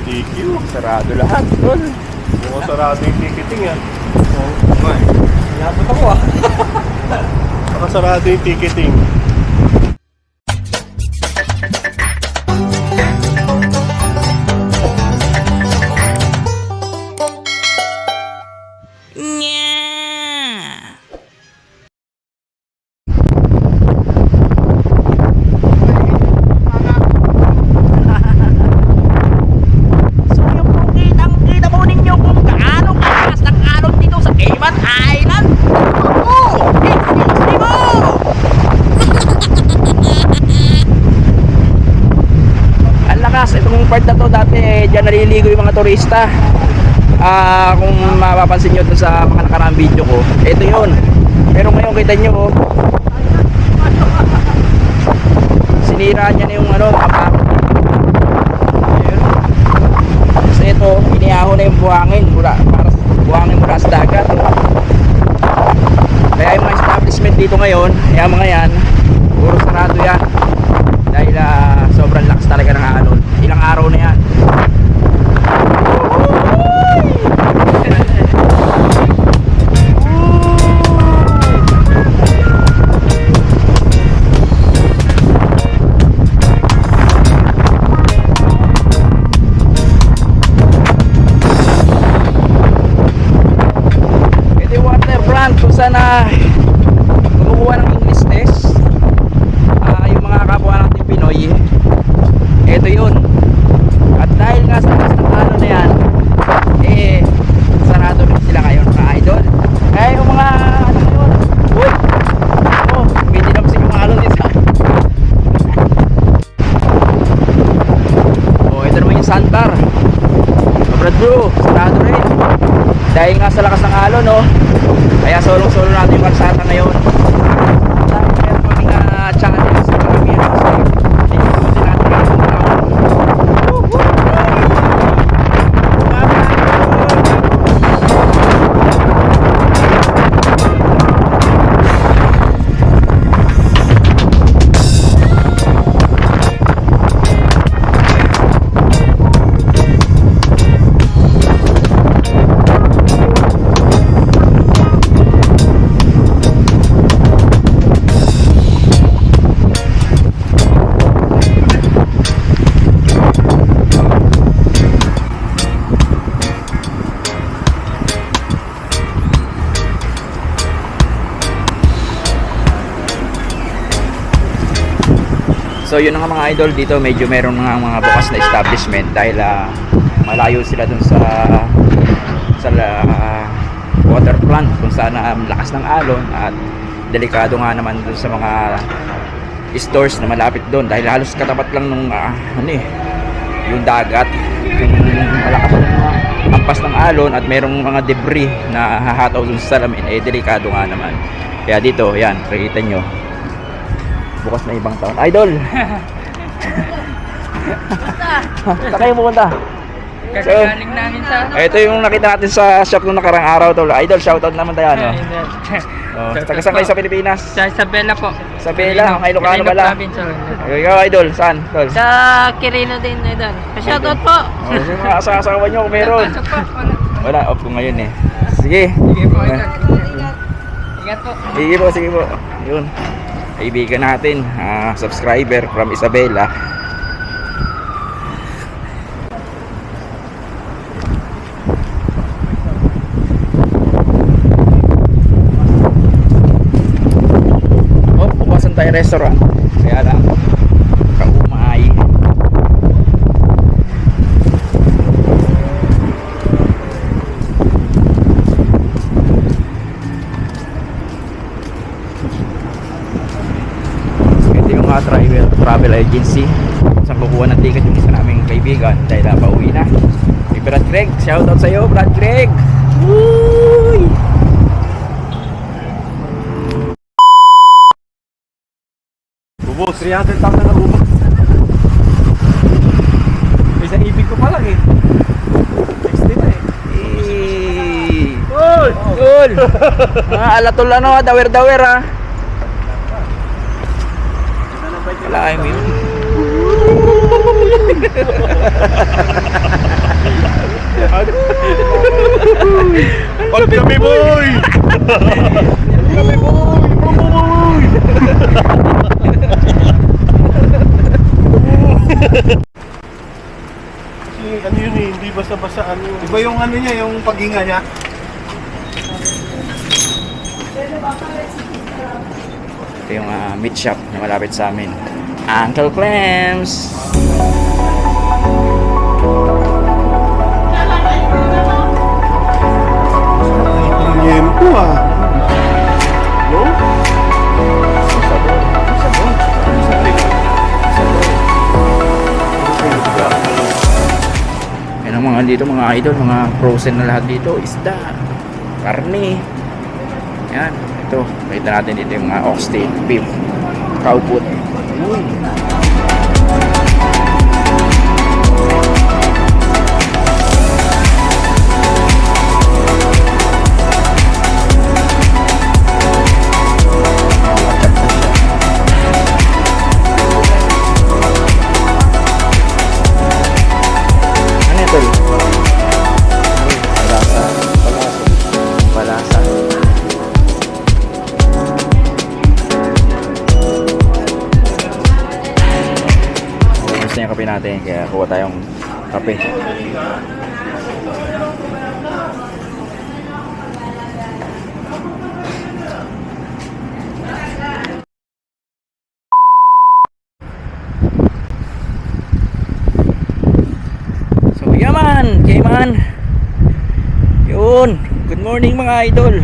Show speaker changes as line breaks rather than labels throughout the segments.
DQ.
Sarado lahat, tol.
Mukhang sarado yung ticketing yan.
Lapot ako ah.
Nakasarado yung ticketing.
Part na to dati dyan naliligo yung mga turista. Kung mapapansin nyo dun sa mga nakaraang video ko, ito yun. Pero ngayon kita nyo, sinira niya na yung mga bakod. Tapos ito, iniaho na yung buhangin mula sa dagat. Kaya yung mga establishment dito ngayon, yung mga yan, puro sarado yan. Dahil sobrang lakas talaga ng alon. Ilang araw na yan. Ito yung waterfront kung saan kumukuha ng English test yung mga kapwa natin Pinoy. Ito yun. At dahil nga sa taas ng alon na yan, sarado rin sila ngayon mga idol. Kaya yung mga ano yun, uy, hindi na yung alon din sa ito naman yung sandbar. Brad bro, sarado rin dahil nga sa lakas ng alon, kaya solong-solo natin yung kalsata ngayon. Dahil meron kaming challenge sa karamihan kasi so yun nga mga idol, dito medyo meron mga bukas na establishment dahil malayo sila dun sa water plant kung saan lakas ng alon at delikado nga naman dun sa mga stores na malapit dun dahil halos katapat lang nung yung dagat, yung malakas ng mga ampas ng alon at merong mga debris na hahataw dun sa salamin, delikado nga naman. Kaya dito, yan, nakikita nyo bukas na ibang taon. Idol! Saan kayo pupunta?
Kagaling namin sa
ito yung nakita natin sa shop nung nakarang araw, tol. Idol, shoutout naman tayo, no? Taga saan kayo sa Pilipinas?
Sa Isabela po.
Isabela, ang Ilocano pala. Ikaw, idol, saan? Tol?
Sa Quirino din, idol. Shoutout po.
Yung mga asawa nyo kung meron. Wala, off ko ngayon eh. Sige.
Sige po, idol. Ingat po.
Sige po. Yun. Kaibigan natin, subscriber from Isabela. Bukasan tayo restaurant. Kaya lang, kaumay. Travel agency saan kukuha ng ticket yung isa naming kaibigan dahil pauwi na. Hey, Brad Greg, shoutout sa'yo Brad Greg. Wooy!
Ubos, 300,000 na ubos. Isang ibig ko pa lang eh. 60 na eh.
Cool! Cool! Alatol dawer-dawer ha. Wala kayo yun.
Pagkami boy! Pagkami boy! Boy! Kasi ano yun eh, hindi basta-basta ano yun.
Iba yung ano niya, yung paghinga niya.
Ito yung meat shop na malapit sa amin. Uncle Clems!
Ang yempo ah. No?
Yan ang mga dito, mga idol, mga frozen na lahat dito. Isda, karne. Yan, ito. Makita natin dito yung mga oxtail, beef, cow foot. Ano ito? Palasa. Palasa. Gusto niya kape natin, kaya kuha tayong kape. So yaman, Kayman. Yun, good morning mga idol.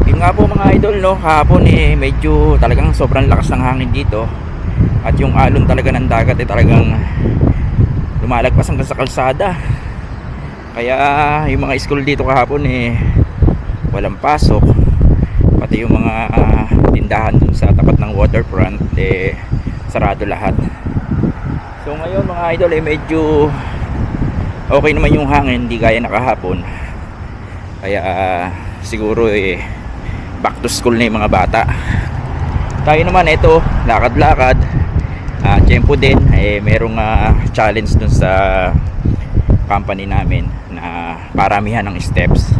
Yun nga po mga idol, no, kahapon medyo talagang sobrang lakas ng hangin dito. At yung alon talaga ng dagat talagang lumalagpas hanggang sa kalsada. Kaya yung mga school dito kahapon walang pasok. Pati yung mga tindahan dun sa tapat ng waterfront sarado lahat. So ngayon mga idol medyo okay naman yung hangin, hindi gaya na kahapon. Kaya siguro back to school na yung mga bata. Tayo naman ito, lakad-lakad. Tiyempo din, merong challenge dun sa company namin na paramihan ng steps.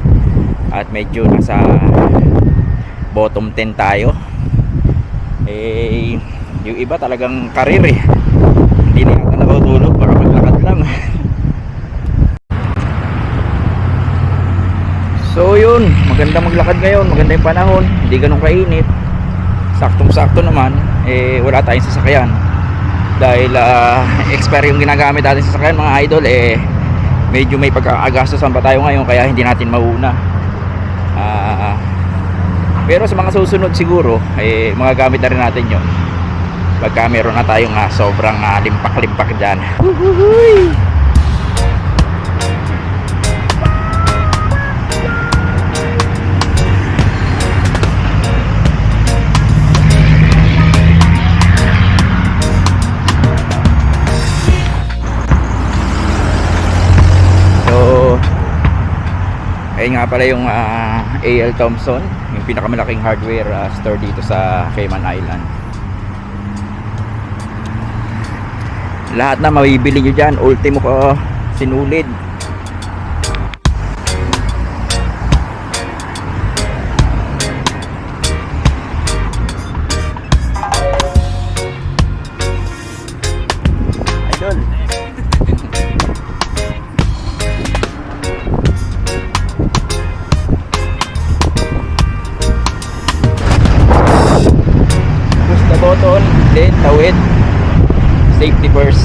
At medyo nasa bottom 10 tayo. Yung iba talagang karir hindi na yata nakatulog, baka maglakad lang. So yun, maganda maglakad ngayon, maganda yung panahon, hindi ganun kainit. Saktong-sakto naman, wala tayong sasakyan. Dahil expire yung ginagamit natin sa sasakyan mga idol, medyo may pagkakagastosan pa tayo ngayon, kaya hindi natin mauna. Pero sa mga susunod siguro, mga gamit na rin natin yun pagka meron na tayong sobrang limpak-limpak dyan. Ayun nga pala yung A.L. Thompson, yung pinakamalaking hardware store dito sa Cayman Island. Lahat na mabibili nyo dyan, ultimo ko sinulid. Idol. Button, then tawid, safety first.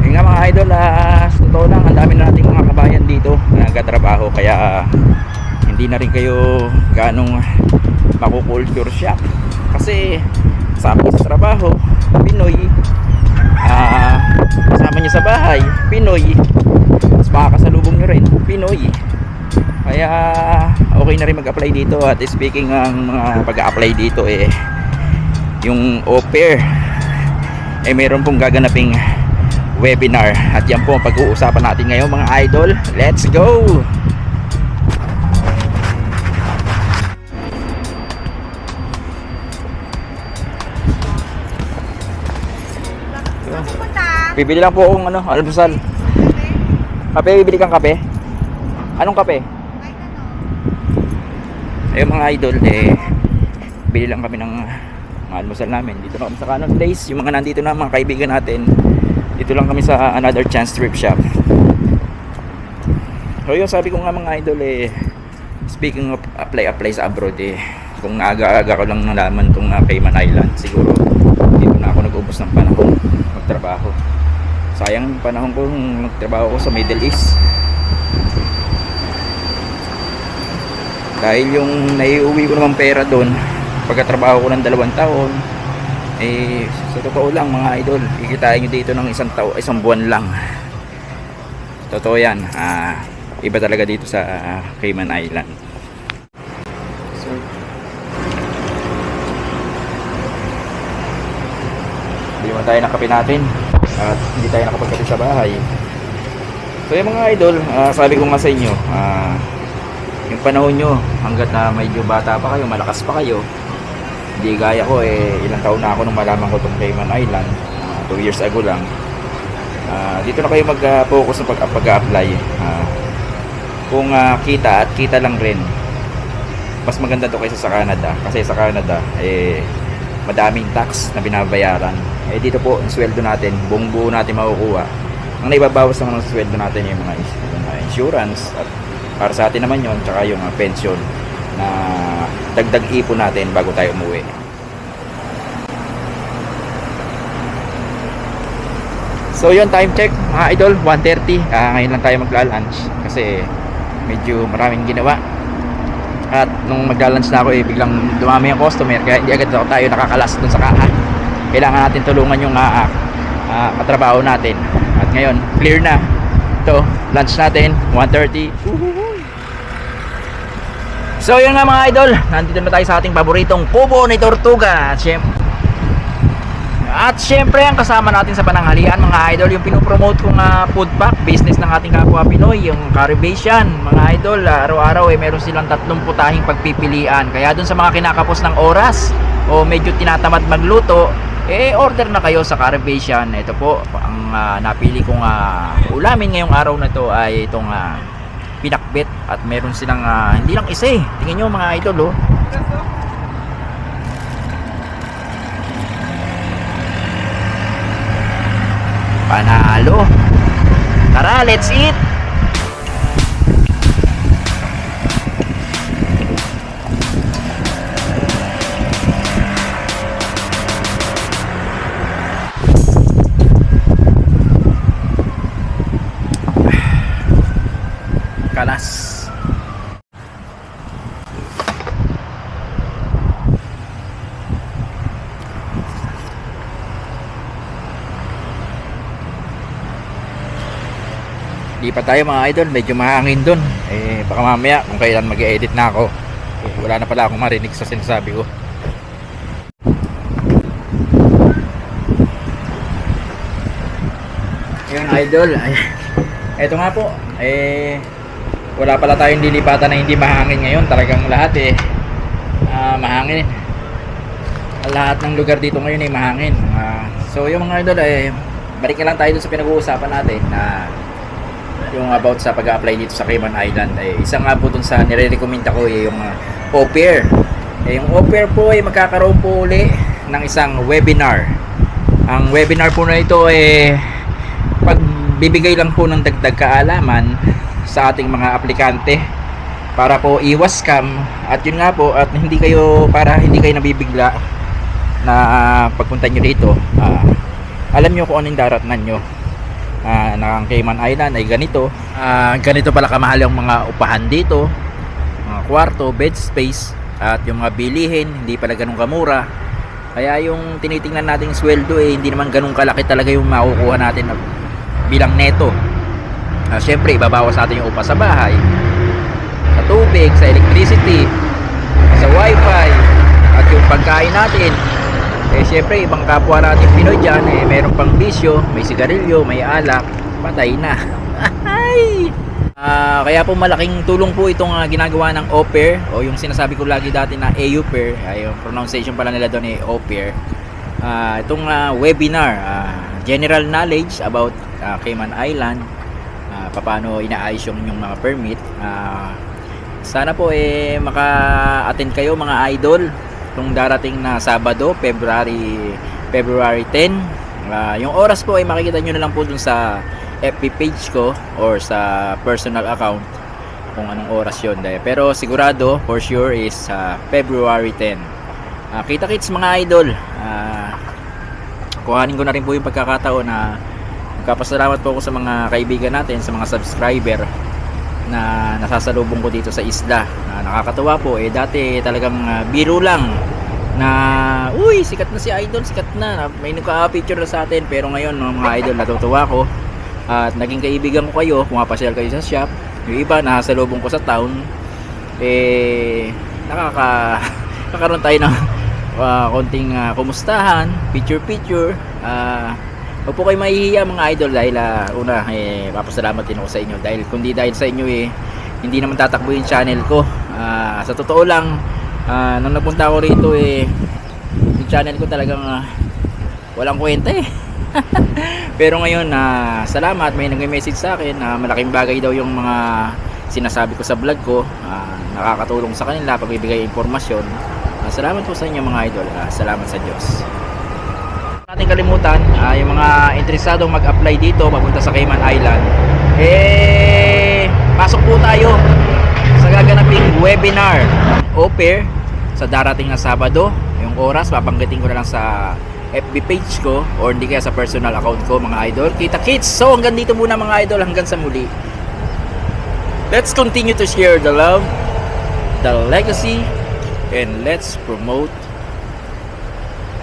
Yung nga mga idol, sa totoo lang ang dami na nating mga kabayan dito na nagtatrabaho, kaya hindi na rin kayo ganong makukulture shock kasi kasama niyo sa trabaho Pinoy, kasama nyo sa bahay Pinoy, mas makakasalubong nyo rin Pinoy. Kaya okay na rin mag-apply dito. At speaking ng mga pag-a-apply dito yung au pair meron pong gaganaping webinar, at yan po ang pag-uusapan natin ngayon mga idol. Let's go! Bibili lang po akong almusal. Kape, bibili kang kape? Anong kape? Ayun mga idol, bili lang kami ng mga almusal namin. Dito na kami sa Cannon Place. Yung mga nandito na mga kaibigan natin, dito lang kami sa Another Chance Thrift Shop. So yun, sabi ko nga mga idol, speaking of apply sa abroad, kung aga-aga ko lang nalaman tong Cayman Island, siguro dito na ako nag-ubos ng panahon magtrabaho. Sayang yung panahon ko nung nagtrabaho ko sa Middle East. Dahil yung naiuwi ko naman pera doon pagkatrabaho ko ng 2 taon, sa totoo lang mga idol, kikitain nyo dito ng isang buwan lang. Totoo yan. Iba talaga dito sa Cayman Island. So, hindi mo tayo nakape natin at hindi tayo nakapagkape sa bahay. So yung mga idol, sabi ko nga sa inyo, yung panahon nyo hanggat na medyo bata pa kayo, malakas pa kayo, hindi gaya ko, ilang taon na ako nung malaman ko itong Cayman Island, 2 years ago lang. Dito na kayo mag-focus sa pag-apply. Kung kita at kita lang rin, mas maganda to kaysa sa Canada, kasi sa Canada madaming tax na binabayaran. Dito po ang sweldo natin, buong buo natin makukuha. Ang naibabawas naman ng sweldo natin yung mga insurance, at para sa atin naman yon, tsaka yung pension na dagdag ipon natin bago tayo umuwi. So yun, time check mga idol, 1:30. Ngayon lang tayo magla-lunch kasi medyo maraming ginawa. At nung magla-lunch na ako, biglang dumami yung customer, kaya hindi agad tayo nakakalas dun sa kaa. Kailangan natin tulungan yung katrabaho natin. At ngayon, clear na. Ito, lunch natin, 1:30. So yun nga mga idol, nandito na tayo sa ating paboritong Kubo ni Tortuga. At syempre ang kasama natin sa pananghalian mga idol, yung pinopromote kong food pack business ng ating kapwa Pinoy, yung Caribbean mga idol. Araw-araw meron silang 3 putahing pagpipilian, kaya dun sa mga kinakapos ng oras o medyo tinatamad magluto, order na kayo sa Caribbean. Ito po ang napili kong ulamin ngayong araw na to ay itong pinakbet, at meron silang hindi lang isa tingnan nyo mga idol panalo. Tara, let's eat. Kalas. Di pa tayo mga idol, medyo mahangin dun. Baka mamaya kung kailan mag-edit na ako, wala na pala akong marinig sa sinasabi ko. Yun idol, eto nga po, wala pala tayong lilipatan na hindi mahangin ngayon. Talagang lahat mahangin. Lahat ng lugar dito ngayon ay mahangin. So yung mga idol, balik na lang tayo dun sa pinag-uusapan natin na yung about sa pag-apply dito sa Cayman Island. Isa nga po dun sa nire-recommend ko yung au pair. Yung au pair po ay magkakaroon po uli ng isang webinar. Ang webinar po na ito pagbibigay lang po ng dagdag kaalaman sa ating mga aplikante para po iwas scam. At yun nga po, at hindi kayo nabibigla na pagpunta nyo dito, alam nyo kung anong daratnan nyo. Na ang Cayman Island ay ganito pala kamahal yung mga upahan dito, mga kwarto, bed space, at yung mga bilihin hindi pala ganun kamura. Kaya yung tinitingnan nating sweldo hindi naman ganun kalaki talaga yung makukuha natin bilang neto. Syempre ibabawas natin yung upa sa bahay, sa tubig, sa electricity, sa wifi, at yung pagkain natin. Syempre ibang kapwa natin Pinoy dyan, meron pang bisyo, may sigarilyo, may alak, patay na. Kaya po malaking tulong po itong ginagawa ng au pair, o yung sinasabi ko lagi dati na au pair, yung pronunciation pala nila doon au pair. Itong webinar, general knowledge about Cayman Island, paano inaayos yung inyong mga permit. Sana po maka-attend kayo mga idol kung darating na Sabado, February 10. Yung oras po ay makikita nyo na lang po dun sa FB page ko or sa personal account kung anong oras yun. Pero sigurado for sure is February 10. Kita-kits mga idol. Kuhanin ko na rin po yung pagkakataon na magpapasalamat po ako sa mga kaibigan natin, sa mga subscriber na nasasalubong ko dito sa isla. Nakakatawa po, dati talagang biro lang na uy, sikat na si idol, sikat na, may nagka-picture na sa atin. Pero ngayon mga idol, natutuwa ko at naging kaibigan ko kayo, pumapasyal kayo sa shop. Yung iba nakasalubong ko sa town, nakakaroon tayo ng konting kumustahan, picture. Huwag po kayo mahihiya mga idol dahil una papasalamat din ako sa inyo dahil kundi dahil sa inyo hindi naman tatakbo yung channel ko. Sa totoo lang, nung napunta ako rito yung channel ko talagang walang kwenta pero ngayon salamat, may nagme-message sa akin na malaking bagay daw yung mga sinasabi ko sa vlog ko, nakakatulong sa kanila pagbibigay impormasyon. Salamat po sa inyo mga idol, salamat sa Diyos. Natin kalimutan, yung mga interesadong mag-apply dito papunta sa Cayman Island, pasok po tayo sa gaganaping webinar au pair sa darating na Sabado. Yung oras papanggitin ko na lang sa FB page ko or hindi kaya sa personal account ko mga idol. Kita-kits! So hanggang dito muna mga idol, hanggang sa muli. Let's continue to share the love, the legacy, and let's promote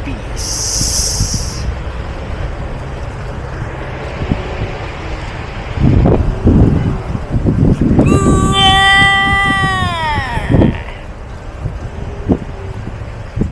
peace.